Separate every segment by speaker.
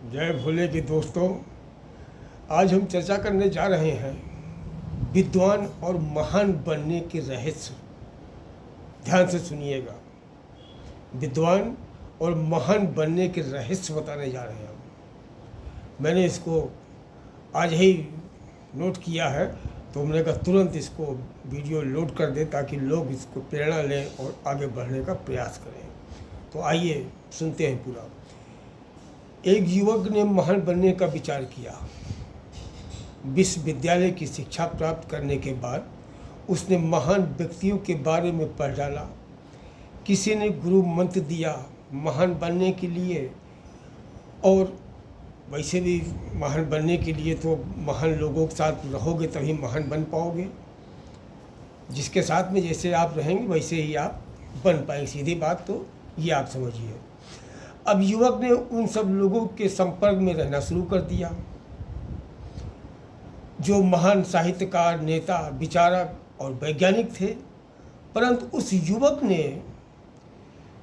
Speaker 1: जय भोले के दोस्तों, आज हम चर्चा करने जा रहे हैं विद्वान और महान बनने के रहस्य। ध्यान से सुनिएगा, विद्वान और महान बनने के रहस्य बताने जा रहे हैं हम। मैंने इसको आज ही नोट किया है, तो हमने कहा तुरंत इसको वीडियो लोड कर दे ताकि लोग इसको प्रेरणा लें और आगे बढ़ने का प्रयास करें। तो आइए सुनते हैं पूरा। एक युवक ने महान बनने का विचार किया। विश्वविद्यालय की शिक्षा प्राप्त करने के बाद उसने महान व्यक्तियों के बारे में पढ़ डाला। किसी ने गुरु मंत्र दिया महान बनने के लिए, और वैसे भी महान बनने के लिए तो महान लोगों के साथ रहोगे तभी महान बन पाओगे। जिसके साथ में जैसे आप रहेंगे वैसे ही आप बन पाएंगे, सीधी बात तो ये आप समझिए। अब युवक ने उन सब लोगों के संपर्क में रहना शुरू कर दिया जो महान साहित्यकार, नेता, विचारक और वैज्ञानिक थे। परंतु उस युवक ने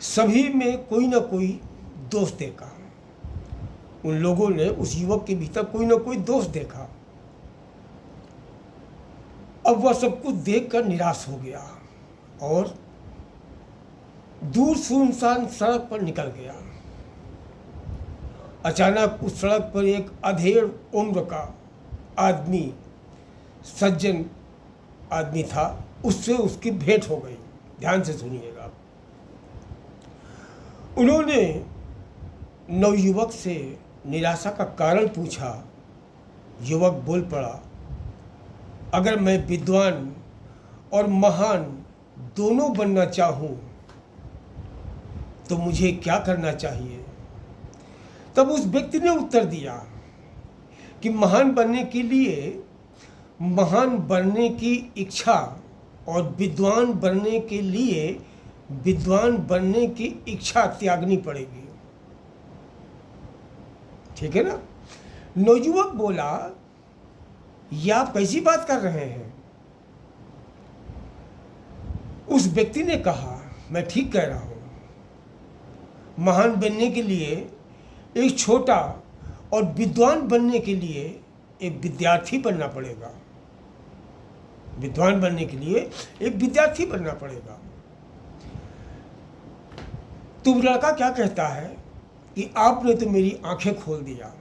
Speaker 1: सभी में कोई ना कोई दोष देखा। उन लोगों ने उस युवक के भीतर कोई ना कोई दोष देखा। अब वह सब कुछ देखकर निराश हो गया और दूर सुनसान सड़क पर निकल गया। अचानक उस सड़क पर एक अधेड़ उम्र का आदमी, सज्जन आदमी था, उससे उसकी भेंट हो गई। ध्यान से सुनिएगा। उन्होंने नवयुवक से निराशा का कारण पूछा। युवक बोल पड़ा, अगर मैं विद्वान और महान दोनों बनना चाहूं तो मुझे क्या करना चाहिए? तब उस व्यक्ति ने उत्तर दिया कि महान बनने के लिए महान बनने की इच्छा और विद्वान बनने के लिए विद्वान बनने की इच्छा त्यागनी पड़ेगी। ठीक है ना? नौजुवक बोला, ये आप कैसी बात कर रहे हैं? उस व्यक्ति ने कहा, मैं ठीक कह रहा हूं। महान बनने के लिए एक छोटा और विद्वान बनने के लिए एक विद्यार्थी बनना पड़ेगा। विद्वान बनने के लिए एक विद्यार्थी बनना पड़ेगा। तो लड़का क्या कहता है कि आपने तो मेरी आंखें खोल दिया।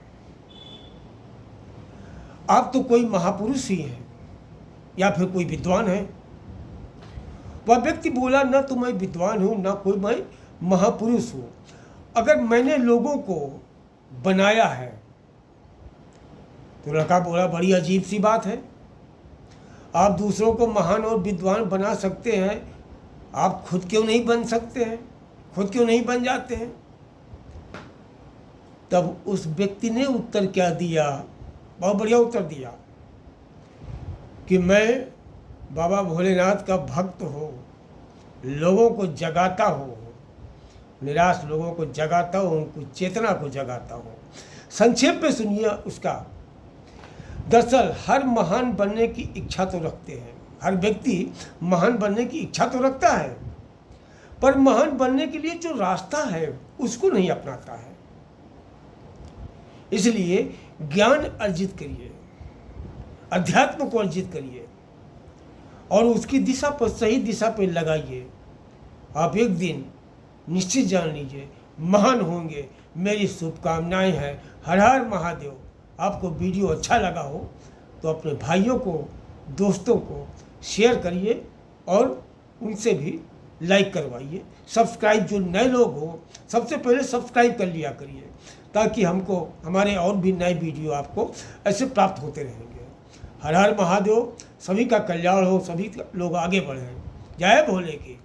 Speaker 1: आप तो कोई महापुरुष ही हैं या फिर कोई विद्वान है। वह व्यक्ति बोला, ना तो मैं विद्वान हूं ना कोई मैं महापुरुष हूं। अगर मैंने लोगों को बनाया है, तो लड़का बोला, बड़ी अजीब सी बात है। आप दूसरों को महान और विद्वान बना सकते हैं, आप खुद क्यों नहीं बन सकते हैं? खुद क्यों नहीं बन जाते हैं? तब उस व्यक्ति ने उत्तर क्या दिया? बहुत बढ़िया उत्तर दिया कि मैं बाबा भोलेनाथ का भक्त हूँ, लोगों को जगाता हूँ, निराश लोगों को जगाता हूँ, उनको चेतना को जगाता हूँ। संक्षेप में सुनिए उसका। दरअसल हर महान बनने की इच्छा तो रखते हैं, हर व्यक्ति महान बनने की इच्छा तो रखता है, पर महान बनने के लिए जो रास्ता है उसको नहीं अपनाता है। इसलिए ज्ञान अर्जित करिए, अध्यात्म को अर्जित करिए और उसकी दिशा पर, सही दिशा पर लगाइए। आप एक दिन निश्चित जान लीजिए महान होंगे। मेरी शुभकामनाएं हैं। हर हर महादेव। आपको वीडियो अच्छा लगा हो तो अपने भाइयों को, दोस्तों को शेयर करिए और उनसे भी लाइक करवाइए। सब्सक्राइब, जो नए लोग हो सबसे पहले सब्सक्राइब कर लिया करिए ताकि हमको हमारे और भी नए वीडियो आपको ऐसे प्राप्त होते रहेंगे। हर हर महादेव। सभी का कल्याण हो, सभी लोग आगे बढ़ें। जय भोले की।